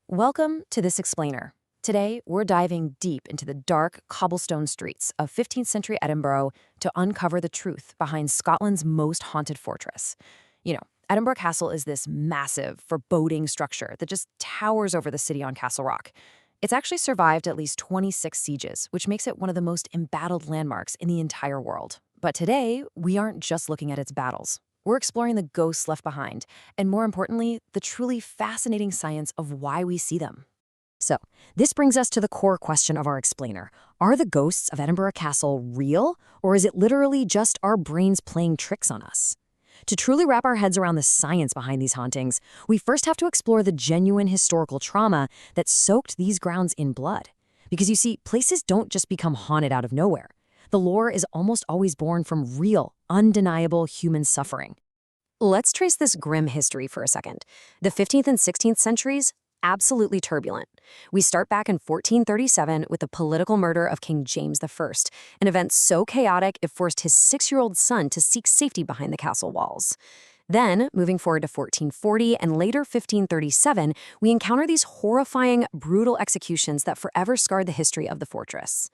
Welcome to This Explainer. Today, we're diving deep into the dark cobblestone streets of 15th century Edinburgh to uncover the truth behind Scotland's most haunted fortress. Edinburgh Castle is this massive, foreboding structure that just towers over the city on Castle Rock. It's actually survived at least 26 sieges, which makes it one of the most embattled landmarks in the entire world. But today, we aren't just looking at its battles. We're exploring the ghosts left behind, and more importantly, the truly fascinating science of why we see them. So, this brings us to the core question of our explainer. Are the ghosts of Edinburgh Castle real, or is it literally just our brains playing tricks on us? To truly wrap our heads around the science behind these hauntings, we first have to explore the genuine historical trauma that soaked these grounds in blood. Because you see, places don't just become haunted out of nowhere. The lore is almost always born from real, undeniable human suffering. Let's trace this grim history for a second. The 15th and 16th centuries, absolutely turbulent. We start back in 1437 with the political murder of King James I, an event so chaotic it forced his 6-year-old son to seek safety behind the castle walls. Then, moving forward to 1440 and later 1537, we encounter these horrifying, brutal executions that forever scarred the history of the fortress.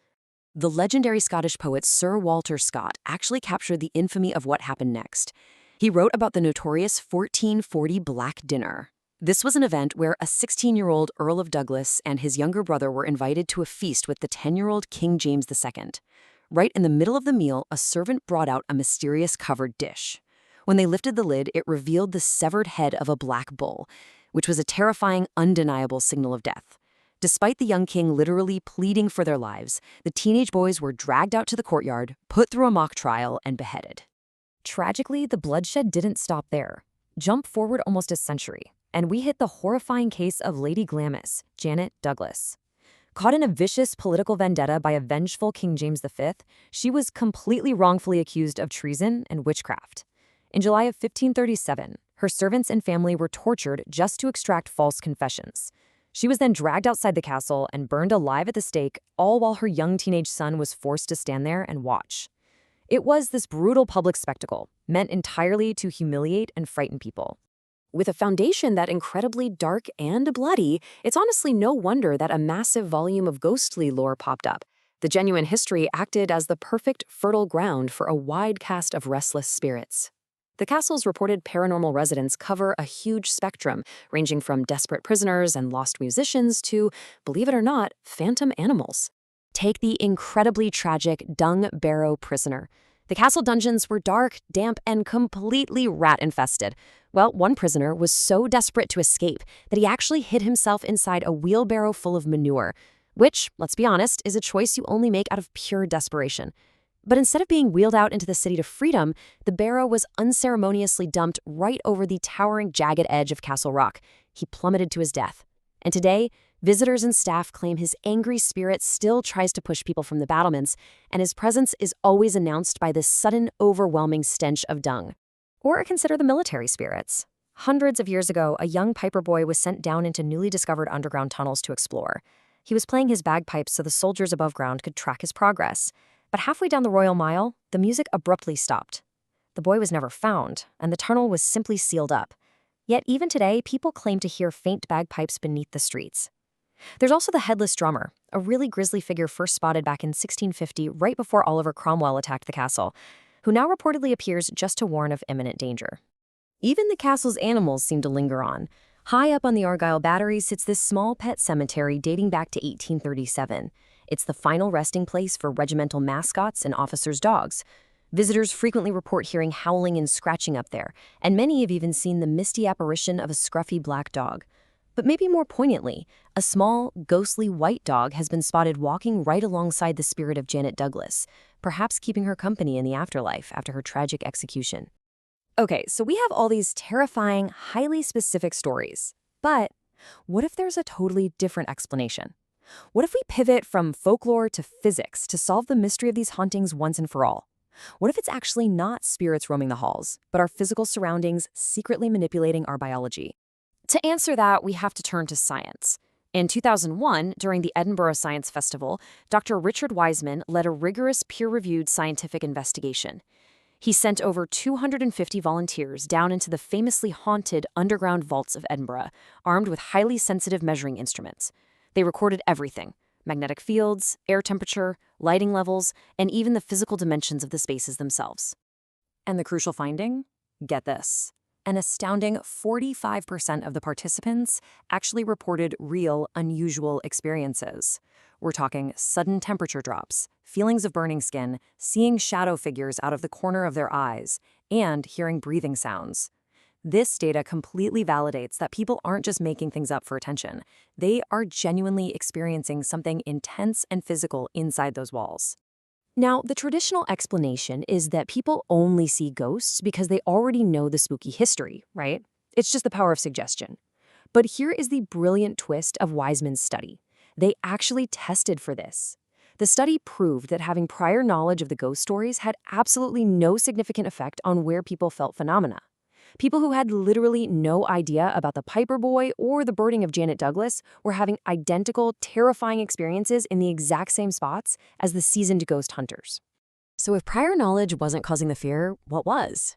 The legendary Scottish poet Sir Walter Scott actually captured the infamy of what happened next. He wrote about the notorious 1440 Black Dinner. This was an event where a 16-year-old Earl of Douglas and his younger brother were invited to a feast with the 10-year-old King James II. Right in the middle of the meal, a servant brought out a mysterious covered dish. When they lifted the lid, it revealed the severed head of a black bull, which was a terrifying, undeniable signal of death. Despite the young king literally pleading for their lives, the teenage boys were dragged out to the courtyard, put through a mock trial, and beheaded. Tragically, the bloodshed didn't stop there. Jump forward almost a century, and we hit the horrifying case of Lady Glamis, Janet Douglas. Caught in a vicious political vendetta by a vengeful King James V, she was completely wrongfully accused of treason and witchcraft. In July of 1537, her servants and family were tortured just to extract false confessions. She was then dragged outside the castle and burned alive at the stake, all while her young teenage son was forced to stand there and watch. It was this brutal public spectacle, meant entirely to humiliate and frighten people. With a foundation that incredibly dark and bloody, it's honestly no wonder that a massive volume of ghostly lore popped up. The genuine history acted as the perfect, fertile ground for a wide cast of restless spirits. The castle's reported paranormal residents cover a huge spectrum, ranging from desperate prisoners and lost musicians to, believe it or not, phantom animals. Take the incredibly tragic Dung Barrow prisoner. The castle dungeons were dark, damp, and completely rat-infested. Well, one prisoner was so desperate to escape that he actually hid himself inside a wheelbarrow full of manure, which, let's be honest, is a choice you only make out of pure desperation. But instead of being wheeled out into the city to freedom, the barrow was unceremoniously dumped right over the towering, jagged edge of Castle Rock. He plummeted to his death. And today, visitors and staff claim his angry spirit still tries to push people from the battlements, and his presence is always announced by this sudden, overwhelming stench of dung. Or consider the military spirits. Hundreds of years ago, a young piper boy was sent down into newly discovered underground tunnels to explore. He was playing his bagpipes so the soldiers above ground could track his progress. But halfway down the Royal Mile, the music abruptly stopped. The boy was never found, and the tunnel was simply sealed up. Yet even today, people claim to hear faint bagpipes beneath the streets. There's also the headless drummer, a really grisly figure first spotted back in 1650 right before Oliver Cromwell attacked the castle, who now reportedly appears just to warn of imminent danger. Even the castle's animals seem to linger on. High up on the Argyle Battery sits this small pet cemetery dating back to 1837. It's the final resting place for regimental mascots and officers' dogs. Visitors frequently report hearing howling and scratching up there, and many have even seen the misty apparition of a scruffy black dog. But maybe more poignantly, a small, ghostly white dog has been spotted walking right alongside the spirit of Janet Douglas, perhaps keeping her company in the afterlife after her tragic execution. Okay, so we have all these terrifying, highly specific stories. But what if there's a totally different explanation? What if we pivot from folklore to physics to solve the mystery of these hauntings once and for all? What if it's actually not spirits roaming the halls, but our physical surroundings secretly manipulating our biology? To answer that, we have to turn to science. In 2001, during the Edinburgh Science Festival, Dr. Richard Wiseman led a rigorous peer-reviewed scientific investigation. He sent over 250 volunteers down into the famously haunted underground vaults of Edinburgh, armed with highly sensitive measuring instruments. They recorded everything: magnetic fields, air temperature, lighting levels, and even the physical dimensions of the spaces themselves. And the crucial finding? Get this. An astounding 45% of the participants actually reported real, unusual experiences. We're talking sudden temperature drops, feelings of burning skin, seeing shadow figures out of the corner of their eyes, and hearing breathing sounds. This data completely validates that people aren't just making things up for attention. They are genuinely experiencing something intense and physical inside those walls. Now, the traditional explanation is that people only see ghosts because they already know the spooky history, right? It's just the power of suggestion. But here is the brilliant twist of Wiseman's study. They actually tested for this. The study proved that having prior knowledge of the ghost stories had absolutely no significant effect on where people felt phenomena. People who had literally no idea about the Piper Boy or the birding of Janet Douglas were having identical, terrifying experiences in the exact same spots as the seasoned ghost hunters. So if prior knowledge wasn't causing the fear, what was?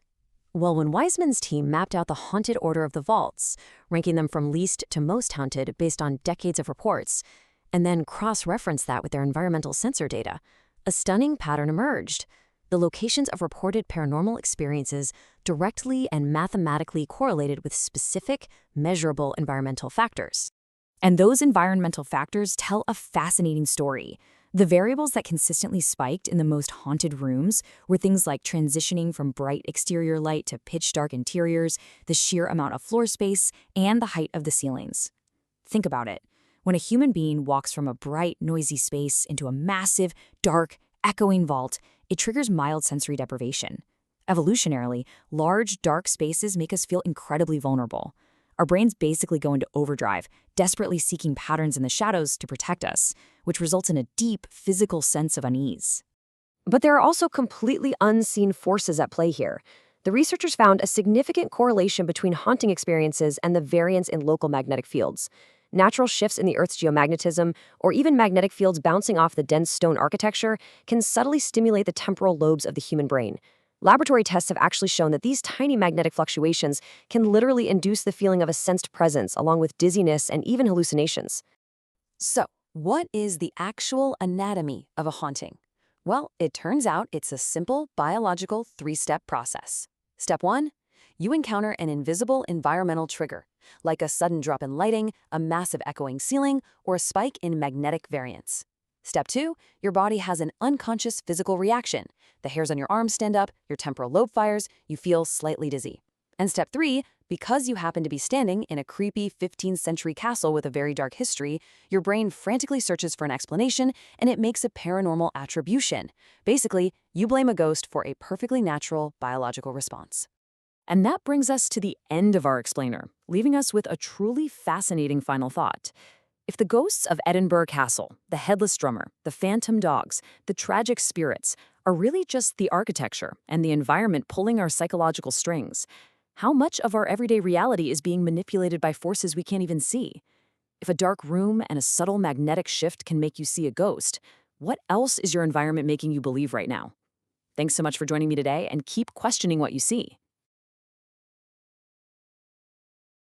Well, when Wiseman's team mapped out the haunted order of the vaults, ranking them from least to most haunted based on decades of reports, and then cross-referenced that with their environmental sensor data, a stunning pattern emerged. The locations of reported paranormal experiences directly and mathematically correlated with specific, measurable environmental factors. And those environmental factors tell a fascinating story. The variables that consistently spiked in the most haunted rooms were things like transitioning from bright exterior light to pitch-dark interiors, the sheer amount of floor space, and the height of the ceilings. Think about it. When a human being walks from a bright, noisy space into a massive, dark, echoing vault, it triggers mild sensory deprivation. Evolutionarily, large, dark spaces make us feel incredibly vulnerable. Our brains basically go into overdrive, desperately seeking patterns in the shadows to protect us, which results in a deep, physical sense of unease. But there are also completely unseen forces at play here. The researchers found a significant correlation between haunting experiences and the variance in local magnetic fields. Natural shifts in the Earth's geomagnetism, or even magnetic fields bouncing off the dense stone architecture, can subtly stimulate the temporal lobes of the human brain. Laboratory tests have actually shown that these tiny magnetic fluctuations can literally induce the feeling of a sensed presence, along with dizziness and even hallucinations. So, what is the actual anatomy of a haunting? Well, it turns out it's a simple biological three-step process. Step 1, you encounter an invisible environmental trigger, like a sudden drop in lighting, a massive echoing ceiling, or a spike in magnetic variance. Step 2, your body has an unconscious physical reaction. The hairs on your arms stand up, your temporal lobe fires, you feel slightly dizzy. And Step 3, because you happen to be standing in a creepy 15th century castle with a very dark history, your brain frantically searches for an explanation, and it makes a paranormal attribution. Basically, you blame a ghost for a perfectly natural biological response. And that brings us to the end of our explainer, leaving us with a truly fascinating final thought. If the ghosts of Edinburgh Castle, the headless drummer, the phantom dogs, the tragic spirits are really just the architecture and the environment pulling our psychological strings, how much of our everyday reality is being manipulated by forces we can't even see? If a dark room and a subtle magnetic shift can make you see a ghost, what else is your environment making you believe right now? Thanks so much for joining me today, and keep questioning what you see.